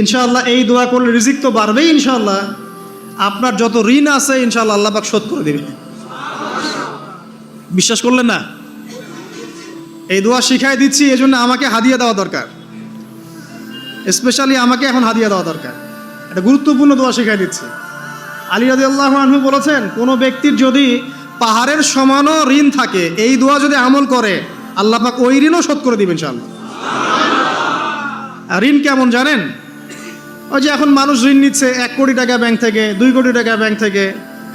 ইনশাআল্লাহ এই দোয়া করলে রিজিক তো বাড়বেই ইনশাআল্লাহ। আপনার যত ঋণ আছে ইনশাআল্লাহ আল্লাহ পাক শোধ করে দেবে। বিশ্বাস করলেন না? এই দোয়া শিখাই দিচ্ছি, এজন্য আমাকে হাদিয়া দেওয়া দরকার, স্পেশালি আমাকে এখন হাদিয়া দেওয়া দরকার। একটা গুরুত্বপূর্ণ দোয়া শিখাই দিচ্ছি। আলী রাদিয়াল্লাহু আনহু বলেছেন, কোনো ব্যক্তির যদি পাহাড়ের সমানও ঋণ থাকে, এই দোয়া যদি আমল করে আল্লাহ পাক ওই ঋণও শোধ করে দিবেন ইনশাআল্লাহ। আর ঋণ কেমন জানেন? ওই যে এখন মানুষ ঋণ নিচ্ছে 1 কোটি টাকা ব্যাংক থেকে, 2 কোটি টাকা ব্যাংক থেকে,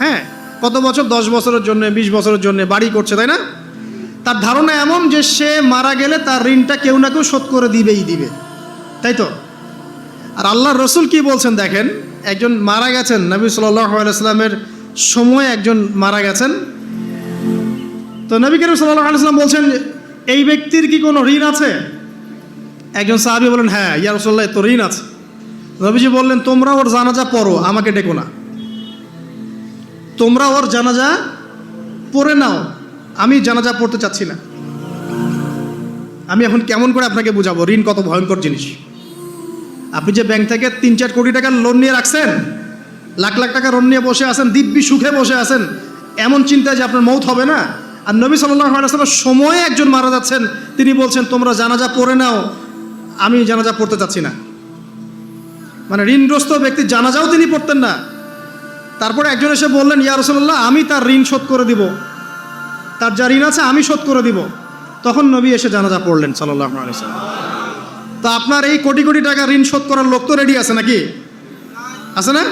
হ্যাঁ, কত বছর, 10 বছরের জন্য, 20 বছরের জন্য বাড়ি করছে, তাই না? তার ধারণা এমন যে সে মারা গেলে তার ঋণটা কেউ না কেউ শোধ করে দিবেই দিবে, তাই তো? আর আল্লাহর রসুল কি বলছেন দেখেন, একজন মারা গেছেন, নবী সাল্লাল্লাহু আলাইহি সাল্লামের সময় একজন মারা গেছেন। তো নবী করিম সাল্লাল্লাহু আলাইহি সাল্লাম বলছেন, এই ব্যক্তির কি কোনো ঋণ আছে? একজন সাহাবী বলেন, হ্যাঁ ইয়া রাসূলুল্লাহ, তো ঋণ আছে। নবীজি বললেন, তোমরা ওর জানাজা পড়ো, আমাকে ডেকো না। তোমরা ওর জানাজা পড়ে নাও, আমি জানাজা পড়তে চাচ্ছি না। আমি এখন কেমন করে আপনাকে বুঝাবো ঋণ কত ভয়ঙ্কর জিনিস। আপনি যে ব্যাংক থেকে 3-4 কোটি টাকার লোন নিয়ে রাখছেন, লাখ লাখ টাকা লোন নিয়ে বসে আছেন, দিব্যি সুখে বসে আছেন, এমন চিন্তায় যে আপনার মৌত হবে না। আর নবী সাল্লাল্লাহু আলাইহি ওয়াসাল্লামের সময়ে একজন মারা যাচ্ছেন, তিনি বলছেন তোমরা জানাজা পড়ে নাও, আমি জানাজা পড়তে চাচ্ছি না। মানে ঋণগ্রস্ত ব্যক্তির জানাজাও তিনি পড়তেন না। তারপরে একজন এসে বললেন, ইয়া রাসূলুল্লাহ, আমি তার ঋণ শোধ করে দিব, তার যা ঋণ আছে আমি শোধ করে দিব। তখন নবী এসে জানাজা পড়লেন সাল্লাল্লাহু আলাইহি ওয়াসাল্লাম। তা আপনার এই কোটি কোটি টাকা ঋণ শোধ করার লোক তো রেডি আছে নাকি? আছে না?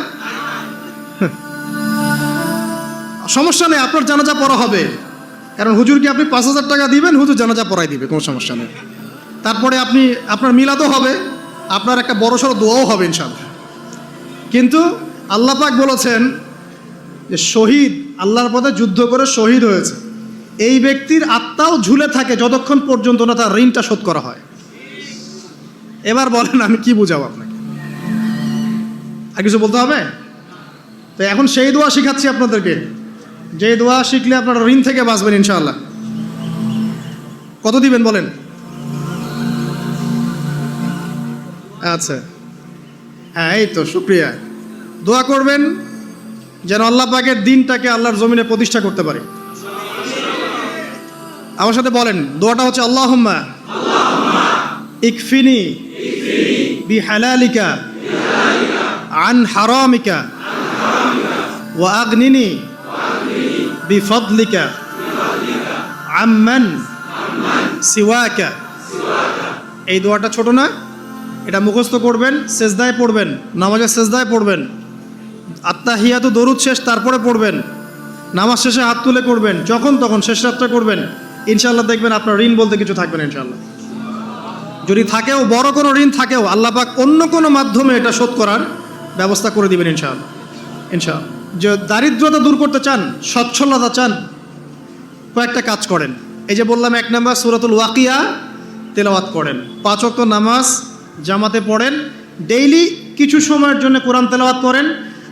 সমস্যা নেই, আপনার জানাজা পড়া হবে। কারণ হুজুরকে আপনি 5,000 টাকা দিবেন, হুজুর জানাজা পড়াই দিবে, কোনো সমস্যা নেই। তারপরে আপনার মিলাদও হবে, আপনার একটা বড়সড় দোয়াও হবে ইনশাআল্লাহ। কিন্তু আল্লাহ পাক বলেছেন যে শহীদ, আল্লাহর পথে যুদ্ধ করে শহীদ হয়েছে, এই ব্যক্তির আত্মাও ঝুলে থাকে যতক্ষণ পর্যন্ত না তার ঋণটা শোধ করা হয়। এবার বলেন আমি কি বুঝাবো আপনাকে? আর কিছু বলতে হবে? তো এখন সেই দোয়া শিখাচ্ছি আপনাদেরকে, যে দোয়া শিখলে আপনারা ঋণ থেকে বাঁচবেন ইনশাআল্লাহ। কত দিবেন বলেন? আচ্ছা, হ্যাঁ, এই তো শুকরিয়া। দোয়া করবেন যেন আল্লাহ পাকের দিনটাকে আল্লাহর জমিনে প্রতিষ্ঠা করতে পারে। আমার সাথে বলেন, দোয়াটা হচ্ছে আল্লাহুম্মা ইকফিনি বিহালালিকা আন হারামিকা ওয়া আগনিনি বিফদলিকা আম্মান সিওয়াকা। এই দোয়াটা ছোট না, এটা মুখস্থ করবেন, সেজদায় পড়বেন, নামাজের সেজদায় পড়বেন, আত্তাহিয়াতু দরুদ শেষ তারপরে পড়বেন, নামাজ শেষে হাত তুলে করবেন, যখন তখন শেষ রাত্রে করবেন। ইনশাআল্লাহ দেখবেন আপনার ঋণ বলতে কিছু থাকবে না ইনশাআল্লাহ। যদি থাকেও, বড় কোনো ঋণ থাকেও, আল্লাহ পাক অন্য কোনো মাধ্যমে এটা শোধ করার ব্যবস্থা করে দিবেন ইনশাআল্লাহ। ইনশাআল্লাহ। যে দারিদ্রতা দূর করতে চান, সচ্ছলতা চান, কয়েকটা কাজ করেন। এই যে বললাম, 1 নাম্বার সূরাতুল ওয়াকিয়া তেলাওয়াত করেন, 5 ওয়াক্ত নামাজ জামাতে পড়েন, ডেইলি কিছু সময়ের জন্য কোরআন তেলাওয়াত করেন,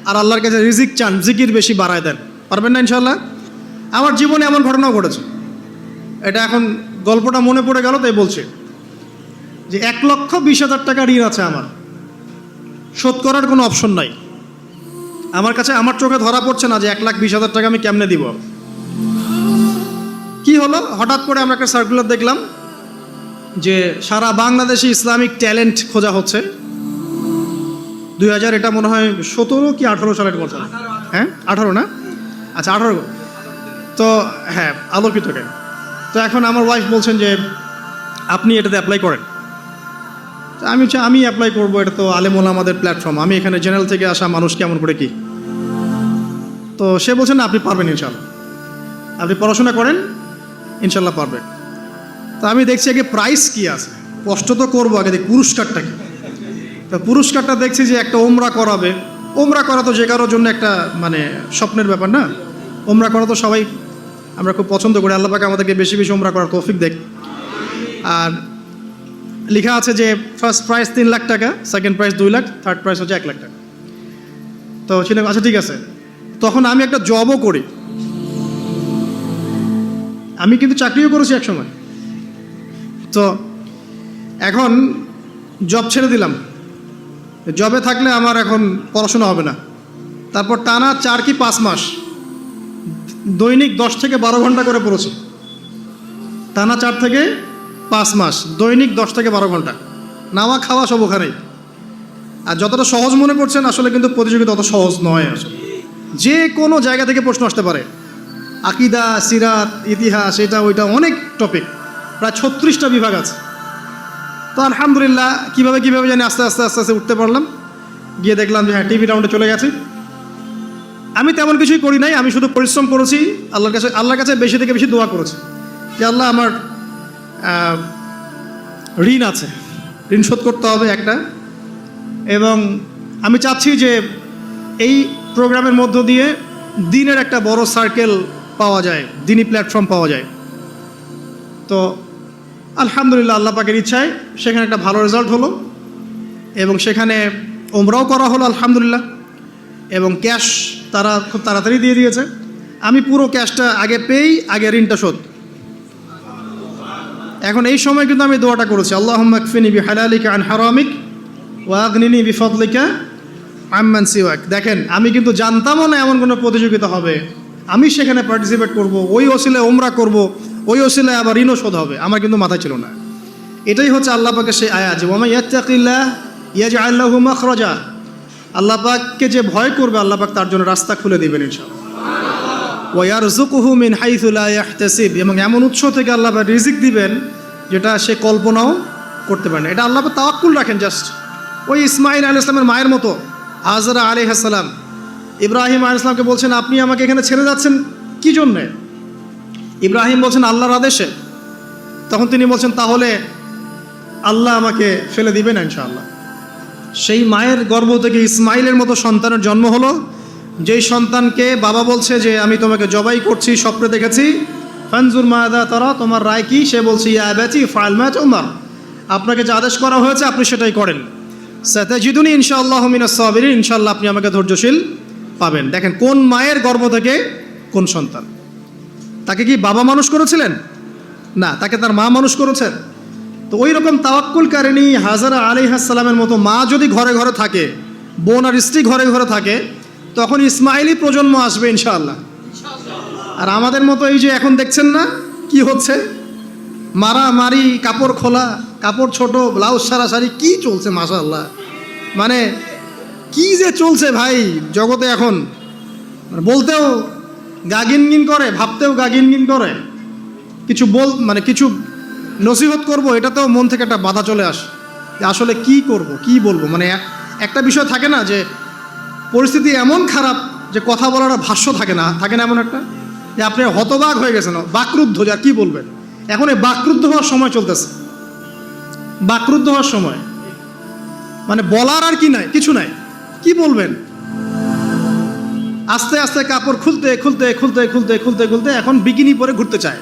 আর আল্লাহর কাছে রিজিক চান, জিকির বেশি বাড়ায় দেন। পারবেন না ইনশাআল্লাহ? আমার জীবনে এমন ঘটনাও ঘটেছে, এটা এখন গল্পটা মনে পড়ে গেল তাই বলছি, যে 1,20,000 টাকা ঋণ আছে আমার, শোধ করার কোনো অপশন নাই আমার কাছে। আমার চোখে ধরা পড়ছে না যে 1,20,000 টাকা আমি কেমনে দিব। কি হলো, হঠাৎ করে আমরা একটা সার্কুলার দেখলাম যে সারা বাংলাদেশে ইসলামিক ট্যালেন্ট খোঁজা হচ্ছে। 2000 এটা মনে হয় 17 কি 18 সালের কথা, হ্যাঁ 18 না, আচ্ছা 18। তো হ্যাঁ, আলোকিতকে। তো এখন আমার ওয়াইফ বলছেন যে আপনি এটাতে অ্যাপ্লাই করেন। তো আমি অ্যাপ্লাই করবো, এটা তো আলেম ওলামাদের প্ল্যাটফর্ম, আমি এখানে জেনারেল থেকে আসা মানুষ কেমন করে কি। তো সে বলছেন না, আপনি পারবেন ইনশাআল্লাহ, আপনি পড়াশোনা করেন, ইনশাআল্লাহ পারবেন। তো আমি দেখছি আগে প্রাইস কি আছে, কষ্ট তো করবো, আগে দেখি পুরস্কারটা কি। তো পুরস্কারটা দেখছি যে একটা ওমরা করাবে। ওমরা করা তো যে কারোর জন্য একটা মানে স্বপ্নের ব্যাপার না। ওমরা করা তো সবাই আমরা খুব পছন্দ করি, আল্লাহ পাক আমাদেরকে বেশি বেশি ওমরা করার তৌফিক দেখ। আর লেখা আছে যে ফার্স্ট প্রাইজ 3 লাখ টাকা, second prize 2 lakh, third prize হচ্ছে 1 লাখ টাকা। তো সেটা আচ্ছা ঠিক আছে। তখন আমি একটা জবও করি, আমি কিন্তু চাকরিও করেছি এক সময়। তো এখন জব ছেড়ে দিলাম, জবে থাকলে আমার এখন পড়াশোনা হবে না। তারপর টানা 4 কি 5 মাস দৈনিক 10 থেকে 12 ঘন্টা করে পড়েছি। টানা 4 থেকে 5 মাস দৈনিক 10 থেকে 12 ঘন্টা, নাওয়া খাওয়া সব ওখানেই। আর যতটা সহজ মনে করছেন আসলে কিন্তু প্রতিযোগিতা অত সহজ নয়। আসলে যে কোনো জায়গা থেকে প্রশ্ন আসতে পারে, আকিদা, সিরাত, ইতিহাস, এটা ওইটা অনেক টপিক, প্রায় 36টা বিভাগ আছে। তো আলহামদুলিল্লাহ কীভাবে জানি আস্তে আস্তে উঠতে পারলাম। গিয়ে দেখলাম যে হ্যাঁ, টিভি রাউন্ডে চলে গেছি। আমি তেমন কিছুই করি নাই, আমি শুধু পরিশ্রম করেছি, আল্লাহর কাছে বেশি থেকে বেশি দোয়া করেছি যে আল্লাহ আমার ঋণ আছে, ঋণ শোধ করতে হবে একটা। এবং আমি চাচ্ছি যে এই প্রোগ্রামের মধ্য দিয়ে দিনের একটা বড় সার্কেল পাওয়া যায়, দিনী প্ল্যাটফর্ম পাওয়া যায়। তো আলহামদুলিল্লাহ আল্লাহ পাকের ইচ্ছায় সেখানে একটা ভালো রেজাল্ট হলো এবং সেখানে ওমরাও করা হলো আলহামদুলিল্লাহ। এবং ক্যাশ তারা খুব তাড়াতাড়ি দিয়ে দিয়েছে। আমি পুরো ক্যাশটা আগে পেয়েই আগে ঋণটা শোধ। এখন এই সময় কিন্তু আমি দোয়াটা করেছি, আল্লাহুম্মা কফিনি বিহালালিকা আন হারামিক ওয়া আগনিনি বিফদলিকা আম্মান সিওয়াক। দেখেন, আমি কিন্তু জানতামও না এমন কোনো প্রতিযোগিতা হবে, আমি সেখানে পার্টিসিপেট করব, ওই ওসিলায় ওমরা করব, ওই ওসিলায় আবার ঋণও শোধ হবে, আমার কিন্তু মাথায় ছিল না। এটাই হচ্ছে আল্লাহ পাকের সেই আয়াত যে ওয়া মান ইয়াত্তাকিল্লাহ ইয়াজআল লাহু মাখরাজা। আল্লাহ পাককে যে ভয় করবে আল্লাহ পাক তার জন্য রাস্তা খুলে দেবেন ইনশাআল্লাহ। ওয়া ইয়ারযুকুহু মিন হাইসু লা ইয়াহতাসিব, এবং এমন উৎস থেকে আল্লাহ পাক রিজিক দিবেন যেটা সে কল্পনাও করতে পারে না। এটা আল্লাহ পাক তাওয়াক্কুল রাখেন। জাস্ট ওই ইসমাঈল আলাইহিস সালামের মায়ের মতো হাজরা আলাইহিস সালাম ইব্রাহিম আলাইহিস সালামকে বলছেন, আপনি আমাকে এখানে ছেড়ে যাচ্ছেন কি জন্যে? ইব্রাহিম বলছেন আল্লাহর আদেশে। তখন তিনি বলছেন তাহলে আল্লাহ আমাকে ফেলে দিবেন ইনশাআল্লাহ। সেই মায়ের গর্ভ থেকে ইসমাইলের মতো সন্তানের জন্ম হলো, যেই সন্তানকে বাবা বলছে যে আমি তোমাকে জবাই করছি, স্বপ্নে দেখেছি, ফানজুর মাদা তারা, তোমার রায় কি? সে বলছে ইয়া আবাতি ফাআল মা তুমার, আপনাকে যে আদেশ করা হয়েছে আপনি সেটাই করেন। সাতাজিদুনি ইনশাআল্লাহু মিনাস সাবিরিন, ইনশাআল্লাহ আপনি আমাকে ধৈর্যশীল পাবেন। দেখেন কোন মায়ের গর্ভ থেকে কোন সন্তান। তাকে কি বাবা মানুষ করেছিলেন? না, তাকে তার মা মানুষ করেছেন। তো ওই রকম তাওয়াক্কুলকারিনী হাজরা আলাইহিস সালামের মতো মা যদি ঘরে ঘরে থাকে, বোন আর স্ত্রী ঘরে ঘরে থাকে, তখন ইসমাইলি প্রজন্ম আসবে ইনশাআল্লাহ। আর আমাদের মতো এই যে এখন দেখছেন না কি হচ্ছে, মারামারি, কাপড় খোলা, কাপড় ছোট, ব্লাউজ সারা শাড়ি, কি চলছে মাশাআল্লাহ। মানে কি যে চলছে ভাই জগতে এখন, বলতেও গা গিনগিন করে, ভাবতেও গা গিনগিন করে। কিছু কিছু নসিহত করব, এটাতেও মন থেকে একটা বাধা চলে আসে যে আসলে কি করব, কি বলবো। মানে একটা বিষয় থাকে না যে পরিস্থিতি এমন খারাপ যে কথা বলার ভাষ্য থাকে না এমন একটা, যে আপনি হতবাক হয়ে গেছেন, বাকরুদ্ধ, যা কি বলবেন। এখন এই বাকরুদ্ধ হওয়ার সময় চলতেছে, বাকরুদ্ধ হওয়ার সময়, মানে বলার আর কি নাই, কিছু নাই, কি বলবেন। আস্তে আস্তে কাপড় খুলতে খুলতে এখন বিকিনি পরে ঘুরতে চায়।